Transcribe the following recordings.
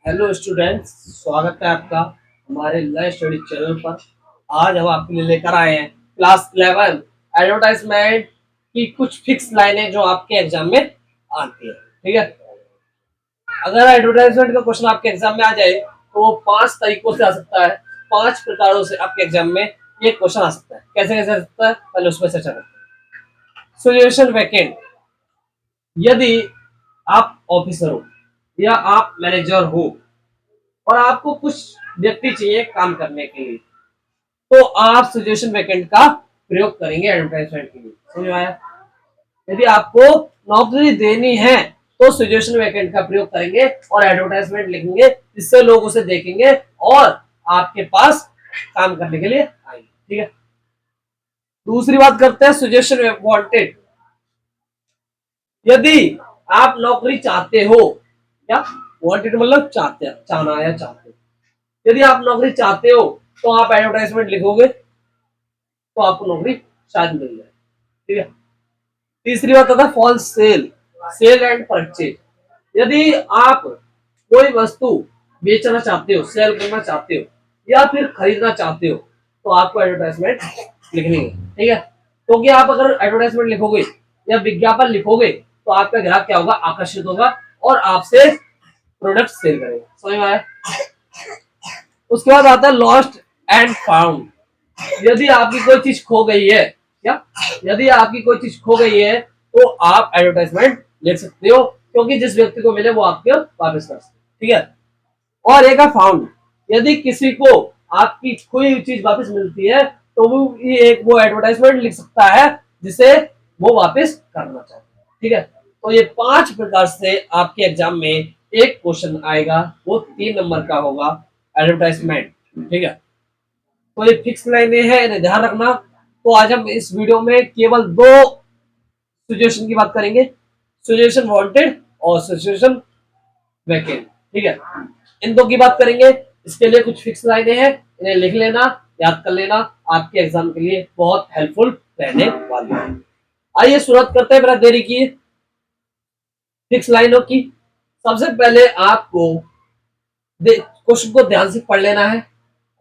Hello students, स्वागत है आपका हमारे नए स्टडी चैनल पर। आज हम आपके लिए लेकर आए हैं क्लास 11 एडवर्टाइजमेंट की कुछ फिक्स लाइनें जो आपके एग्जाम में आती है। ठीक है, अगर एडवर्टाइजमेंट का क्वेश्चन आपके एग्जाम में आ जाए तो वो 5 तरीकों से आ सकता है, 5 प्रकारों से आपके एग्जाम में ये क्वेश्चन आ सकता है। कैसे कैसे आ सकता है, पहले उसमें चर्चा करते हैं। सिचुएशन वैकेंट, यदि आप ऑफिसर हो या आप मैनेजर हो और आपको कुछ व्यक्ति चाहिए काम करने के लिए, तो आप सिचुएशन वैकेंट का प्रयोग करेंगे एडवर्टाइजमेंट के लिए। समझ में आया? यदि आपको नौकरी देनी है तो सिचुएशन वैकेंट का प्रयोग करेंगे और एडवर्टाइजमेंट लिखेंगे, जिससे लोग उसे देखेंगे और आपके पास काम करने के लिए आएंगे। ठीक है, दूसरी बात करते हैं सिचुएशन वांटेड। यदि आप नौकरी चाहते हो, या वांटेड मतलब चाहते, चाहना या चाहते हो। यदि आप नौकरी चाहते हो तो आप एडवर्टाइजमेंट लिखोगे तो आपको नौकरी शायद मिल जाए। ठीक है, तीसरी बात आता है false sale, sale and purchase. यदि आप कोई वस्तु बेचना चाहते हो, सेल करना चाहते हो या फिर खरीदना चाहते हो, तो आपको एडवर्टाइजमेंट लिखनी है। ठीक है, क्योंकि आप अगर एडवर्टाइजमेंट लिखोगे या विज्ञापन लिखोगे तो आपका ग्राहक क्या होगा, आकर्षित होगा और आपसे प्रोडक्ट सेल करेगा। समझ में आया? उसके बाद आता है लॉस्ट एंड फाउंड। यदि आपकी कोई चीज खो गई है, क्या यदि आपकी कोई चीज खो गई है तो आप एडवर्टाइजमेंट लिख सकते हो, क्योंकि जिस व्यक्ति को मिले वो आपके वापस कर सकते। ठीक है, और एक है फाउंड। यदि किसी को आपकी खोई हुई चीज वापस मिलती है तो वो एडवर्टाइजमेंट लिख सकता है जिसे वो वापस करना चाहता है। ठीक है, तो ये 5 प्रकार से आपके एग्जाम में एक क्वेश्चन आएगा, वो 3 नंबर का होगा, एडवर्टाइजमेंट। ठीक है, तो ये फिक्स लाइनें हैं, इन्हें ध्यान रखना। तो आज हम इस वीडियो में केवल 2 सिचुएशन की बात करेंगे, सिचुएशन वांटेड और सिचुएशन वैकेंट। ठीक है, इन 2 की बात करेंगे। इसके लिए कुछ फिक्स लाइनें हैं, इन्हें लिख लेना, याद कर लेना, आपके एग्जाम के लिए बहुत हेल्पफुल रहने वाली है। आइए शुरुआत करते हैं बिना देरी किए फिक्स लाइनों की। सबसे पहले आपको क्वेश्चन को ध्यान से पढ़ लेना है,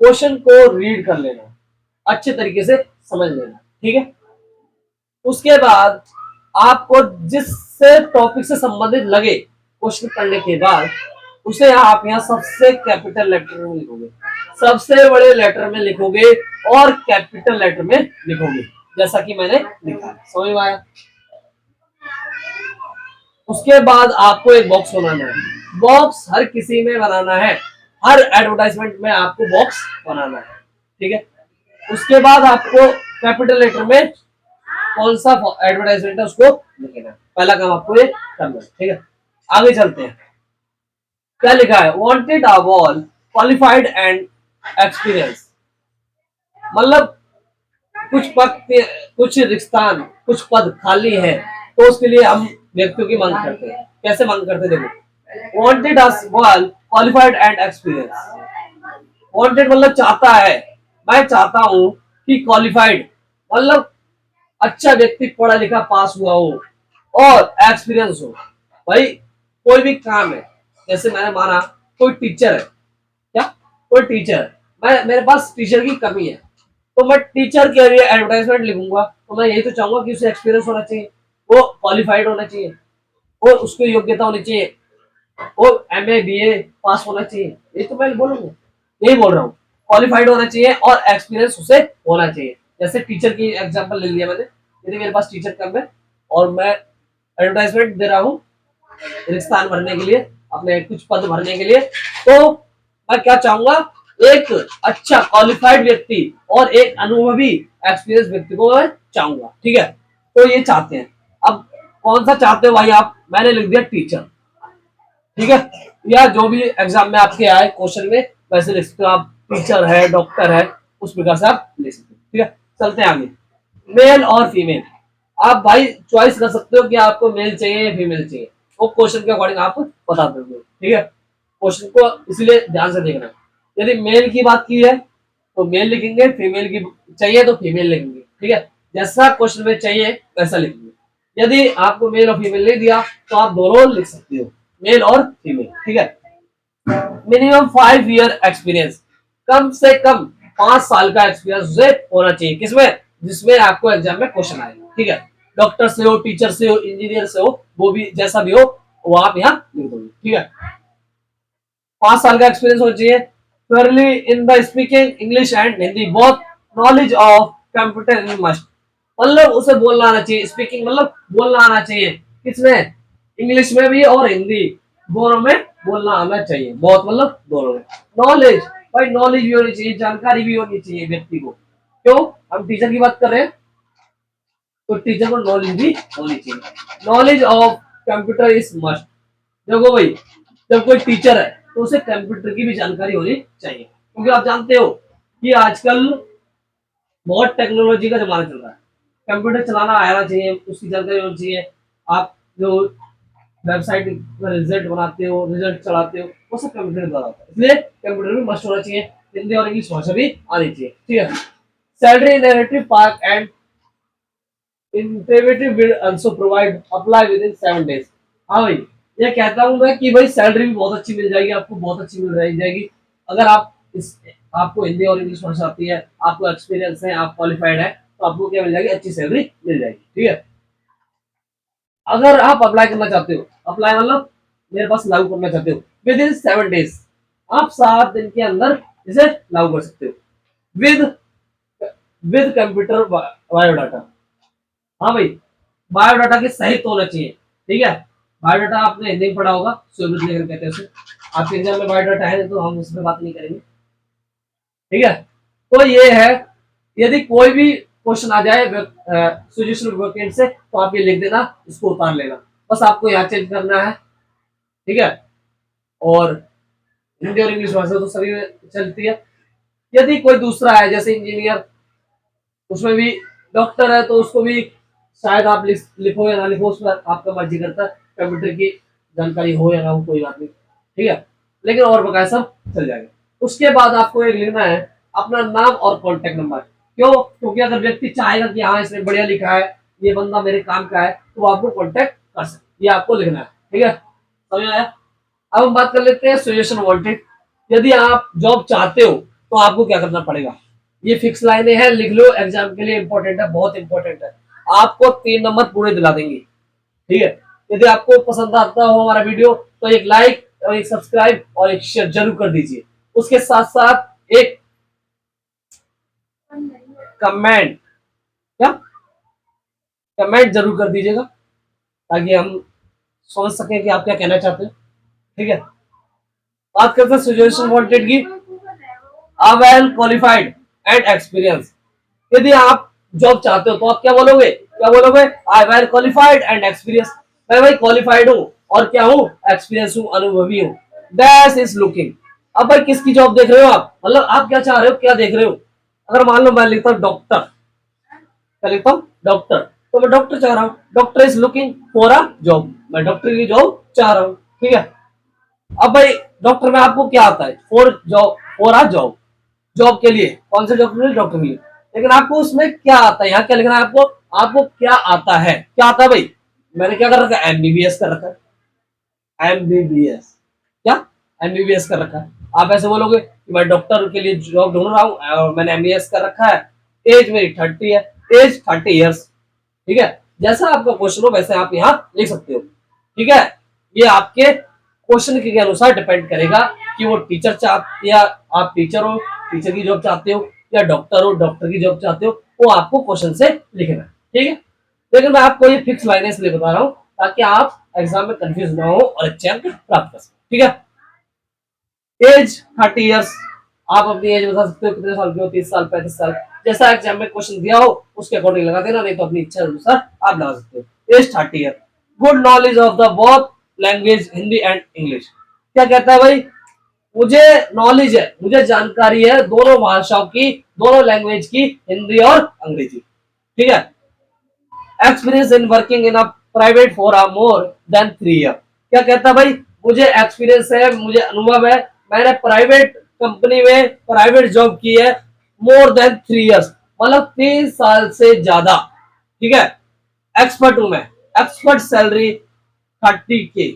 क्वेश्चन को रीड कर लेना है, अच्छे तरीके से समझ लेना। ठीक है, उसके बाद आपको जिससे टॉपिक से संबंधित लगे क्वेश्चन पढ़ने के बाद उसे आप यहाँ सबसे कैपिटल लेटर में लिखोगे, सबसे बड़े लेटर में लिखोगे और कैपिटल लेटर में लिखोगे, जैसा कि मैंने लिखा। समझ में आया? उसके बाद आपको एक बॉक्स बनाना है। बॉक्स हर किसी में बनाना है, हर एडवर्टाइजमेंट में आपको बॉक्स बनाना है। ठीक है, उसके बाद आपको कैपिटल लेटर में कौन सा एडवर्टाइजमेंट है उसको लिखना है। पहला काम आपको ये करना है। ठीक है, आगे चलते हैं। क्या लिखा है, wanted a wall qualified and experience. मतलब कुछ पद, कुछ रिक्तान, कुछ पद खाली है, तो उसके लिए हम व्यक्तियों की मांग करते हैं। कैसे मांग करते हैं, देखो, wanted a wall qualified and experience. Wanted मतलब चाहता है, मैं चाहता हूं कि क्वालिफाइड मतलब अच्छा व्यक्ति, पढ़ा लिखा पास हुआ हो और एक्सपीरियंस हो। भाई कोई भी काम है, जैसे मैंने माना कोई टीचर है, क्या कोई टीचर है, मैं मेरे पास टीचर की कमी है, तो मैं टीचर के लिए एडवर्टाइजमेंट लिखूंगा, तो मैं यही तो चाहूंगा कि उसे एक्सपीरियंस होना चाहिए, वो क्वालिफाइड होना चाहिए, और उसको योग्यता होनी चाहिए, वो MA BA पास होना चाहिए। ये तो मैं बोलूंगा, यही बोल रहा हूँ, क्वालिफाइड होना चाहिए और एक्सपीरियंस उसे होना चाहिए। जैसे टीचर की एग्जांपल ले लिया मैंने, यदि मेरे पास टीचर कम है और मैं एडवर्टाइजमेंट दे रहा हूँ रिक्तान भरने के लिए, अपने कुछ पद भरने के लिए, तो मैं क्या चाहूंगा, एक अच्छा क्वालिफाइड व्यक्ति और एक अनुभवी एक्सपीरियंस व्यक्ति को मैं चाहूंगा। ठीक है, तो ये चाहते हैं। अब कौन सा चाहते हो भाई आप, मैंने लिख दिया टीचर। ठीक है, या जो भी एग्जाम में आपके आए क्वेश्चन में वैसे लिख सकते हो आप, टीचर है, डॉक्टर है, उस प्रकार से आप लिख सकते हो। ठीक है, चलते हैं आगे। मेल और फीमेल, आप भाई चॉइस कर सकते हो कि आपको मेल चाहिए या फीमेल चाहिए, वो क्वेश्चन के अकॉर्डिंग आप बता दोगे। ठीक है, क्वेश्चन को इसलिए ध्यान से देखना। यदि मेल की बात की है तो मेल लिखेंगे, फीमेल की चाहिए तो फीमेल लिखेंगे। ठीक है, जैसा क्वेश्चन में चाहिए वैसा लिखेंगे। यदि आपको मेल और फीमेल नहीं दिया तो आप दोनों लिख सकते हो, मेल और फीमेल। ठीक है, मिनिमम 5 ईयर एक्सपीरियंस, कम से कम 5 साल का एक्सपीरियंस होना चाहिए, किसमें, जिसमें आपको एग्जाम में क्वेश्चन आए, ठीक है। डॉक्टर से हो, टीचर से हो, इंजीनियर से हो, वो भी जैसा भी हो, वो आप यहाँ लिख दोगे, ठीक है। 5 साल का एक्सपीरियंस होना चाहिए। Clearly in the speaking English and Hindi both, knowledge of computer in must, मतलब उसे बोलना आना चाहिए, स्पीकिंग मतलब बोलना आना चाहिए, किसमें, इंग्लिश में भी और हिंदी दोनों में बोलना आना चाहिए, बहुत मतलब दोनों में। नॉलेज, भाई नॉलेज भी होनी चाहिए, जानकारी भी होनी चाहिए व्यक्ति को, क्यों, हम टीचर की बात कर रहे हैं तो टीचर को नॉलेज भी होनी चाहिए। Knowledge of computer is must, देखो भाई, जब कोई टीचर है तो उसे कंप्यूटर की भी जानकारी होनी चाहिए, क्योंकि आप जानते हो कि आजकल बहुत टेक्नोलॉजी का जमाना चल रहा है, कंप्यूटर चलाना आना चाहिए, उसकी जानकारी होनी चाहिए। आप जो वेबसाइट में रिजल्ट बनाते हो, रिजल्ट चलाते हो, वो सब कंप्यूटर द्वारा होता है, इसलिए कंप्यूटर भी मस्ट होना चाहिए, हिंदी और इंग्लिश भाषा भी आनी चाहिए, ठीक है। Salary narrative park and integrative will also provide apply with in 7 days. हाँ भाई, ये कहता हूँ मैं कि भाई सैलरी भी बहुत अच्छी मिल जाएगी आपको, बहुत अच्छी मिल रही जाएगी, अगर आप इस, आपको हिंदी और इंग्लिश भाषा आती है, आपको एक्सपीरियंस है, आप क्वालिफाइड है, तो आपको क्या मिल जाएगी, अच्छी सैलरी मिल जाएगी, ठीक है। अगर आप अप्लाई करना चाहते हो, अप्लाई मतलब मेरे पास लागू करना चाहते हो, विद इन 7 डेज, आप 7 दिन के अंदर इसे लागू कर सकते हो, विद विद कंप्यूटर बायोडाटा। हाँ भाई, बायोडाटा के सहित होना चाहिए, ठीक है। बायोडाटा आपने हिंदी में पढ़ा होगा, सुब्रत लेखन कहते हैं उसे, आपके एग्जाम में बायोडाटा है तो हम उस पर बात नहीं करेंगे, ठीक है। तो ये है, यदि कोई भी क्वेश्चन आ जाए सजेशन वैकेंट से, तो आप ये लिख देना, इसको उतार लेना, बस आपको यहाँ चेंज करना है, ठीक है। और हिंदी और इंग्लिश भाषा तो सभी में चलती है। यदि कोई दूसरा है जैसे इंजीनियर, उसमें भी डॉक्टर है, तो उसको भी शायद आप लिखो या ना लिखो, उसमें आपका मर्जी करता है, कंप्यूटर की जानकारी हो या ना हो, कोई बात नहीं, ठीक है, लेकिन और बकाया सब चल जाएगा। उसके बाद आपको एक लिखना है अपना नाम और कॉन्टेक्ट नंबर, क्यों, क्योंकि अगर व्यक्ति चाहेगा कि हाँ इसने बढ़िया लिखा है, ये बंदा मेरे काम का है, तो वो आपको कॉन्टेक्ट कर सकते, ये आपको लिखना है, ठीक है, समझ में आया। अब हम बात कर लेते हैं सजेशन वांटेड। यदि आप जॉब चाहते हो तो आपको क्या करना पड़ेगा, ये फिक्स लाइनें हैं, लिख लो, एग्जाम के लिए इंपॉर्टेंट है, बहुत इंपॉर्टेंट है, आपको 3 नंबर पूरे दिला देंगे, ठीक है। यदि आपको पसंद आता हो हमारा वीडियो, तो एक लाइक और एक सब्सक्राइब और एक शेयर जरूर कर दीजिए, उसके साथ साथ एक कमेंट, क्या, कमेंट जरूर कर दीजिएगा, ताकि हम समझ सकें कि आप क्या कहना चाहते हैं, ठीक है। बात करते हैं सजेशन वांटेड की, वेल क्वालिफाइड एंड एक्सपीरियंस। यदि आप जॉब चाहते हो तो आप क्या बोलोगे, क्या बोलोगे, I well qualified and experience, मैं भाई क्वालिफाइड हूँ और क्या हूँ, एक्सपीरियंस हूँ, अनुभवी हूँ। दैश इज लुकिंग, अब भाई किसकी जॉब देख रहे हो आप, मतलब आप क्या चाह रहे हो, क्या देख रहे हो। अगर मान लो मैं लिखता हूँ डॉक्टर, क्या लिखता हूँ, डॉक्टर, तो मैं डॉक्टर चाह रहा हूँ, doctor is looking for a job, मैं डॉक्टर की जॉब चाह रहा हूँ, ठीक है। अब भाई डॉक्टर में आपको क्या आता है, for job, for a job, job के लिए, कौन से जॉब के लिए, डॉक्टर के लिए, लेकिन आपको उसमें क्या आता है, यहाँ क्या लिखना है आपको, आपको क्या आता है, क्या आता है भाई, मैंने क्या कर रखा है, एमबीबीएस कर रखा है, एमबीबीएस, क्या, एमबीबीएस कर रखा है। आप ऐसे बोलोगे कि मैं डॉक्टर के लिए जॉब ढूंढ रहा हूँ और मैंने एमबीबीएस कर रखा है, एज मेरी 30 है, एज 30 ईयर्स, ठीक है। जैसा आपका क्वेश्चन हो वैसे आप यहाँ लिख सकते हो, ठीक है। ये आपके क्वेश्चन के अनुसार डिपेंड करेगा कि वो टीचर चाहते, या आप टीचर हो, टीचर की जॉब चाहते हो, या डॉक्टर हो, डॉक्टर की जॉब चाहते हो, वो आपको क्वेश्चन से लिखना है, ठीक है। लेकिन मैं आपको ये फिक्स लाइनें इसलिए बता रहा हूँ ताकि आप एग्जाम में कंफ्यूज ना हो और अच्छे अंक प्राप्त कर सकें, ठीक है। एज 30 ईयर्स, आप अपनी एज बता सकते हो, कितने साल के हो, 30 साल, 35 साल, जैसा एग्जाम में क्वेश्चन दिया हो उसके अकॉर्डिंग लगा देना, नहीं तो अपनी इच्छा अनुसार आप लगा सकते हो। Age 30 year, good knowledge of the both language Hindi and English, क्या कहता है भाई, मुझे नॉलेज है, मुझे जानकारी है दोनों भाषाओं की, दोनों लैंग्वेज की, हिंदी और अंग्रेजी, ठीक है। Experience in working in a private for a more than 3 year, क्या कहता है भाई, मुझे एक्सपीरियंस है, मुझे अनुभव है, मैंने प्राइवेट कंपनी में प्राइवेट जॉब की है, मोर देन 3 ईयर्स, मतलब 3 साल से ज्यादा, ठीक है। एक्सपर्ट हूं मैं, एक्सपर्ट सैलरी 30K,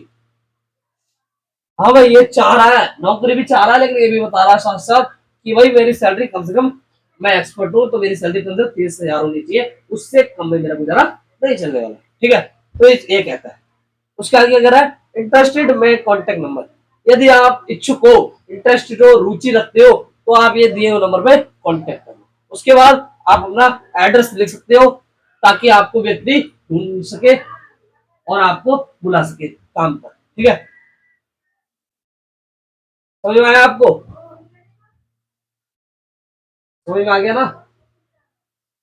हाँ भाई, ये चाह रहा है, नौकरी भी चाह रहा है, लेकिन ये भी बता रहा है साथ साथ कि भाई मेरी सैलरी कम से कम, मैं एक्सपर्ट हूँ तो मेरी सैलरी कम से कम 30,000 होनी चाहिए, उससे कम में मेरा गुजारा नहीं चलने वाला। ठीक है, तो ये कहता है। उसके आगे अगर है इंटरेस्टेड में कॉन्टेक्ट नंबर, यदि आप इच्छुक हो, इंटरेस्टेड हो, रुचि रखते हो, तो आप ये दिए हुए नंबर पे कॉन्टेक्ट करो। उसके बाद आप अपना एड्रेस लिख सकते हो, ताकि आपको व्यक्ति ढूंढ सके और आपको बुला सके काम पर। ठीक है, समझ में आया आपको? समझ में आ गया ना?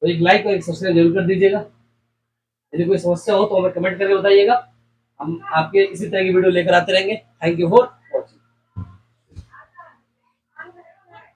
तो एक लाइक और एक सब्सक्राइब जरूर कर दीजिएगा। यदि कोई समस्या हो तो हमें कमेंट करके बताइएगा, हम आपके इसी तरह की वीडियो लेकर आते रहेंगे। Thank you for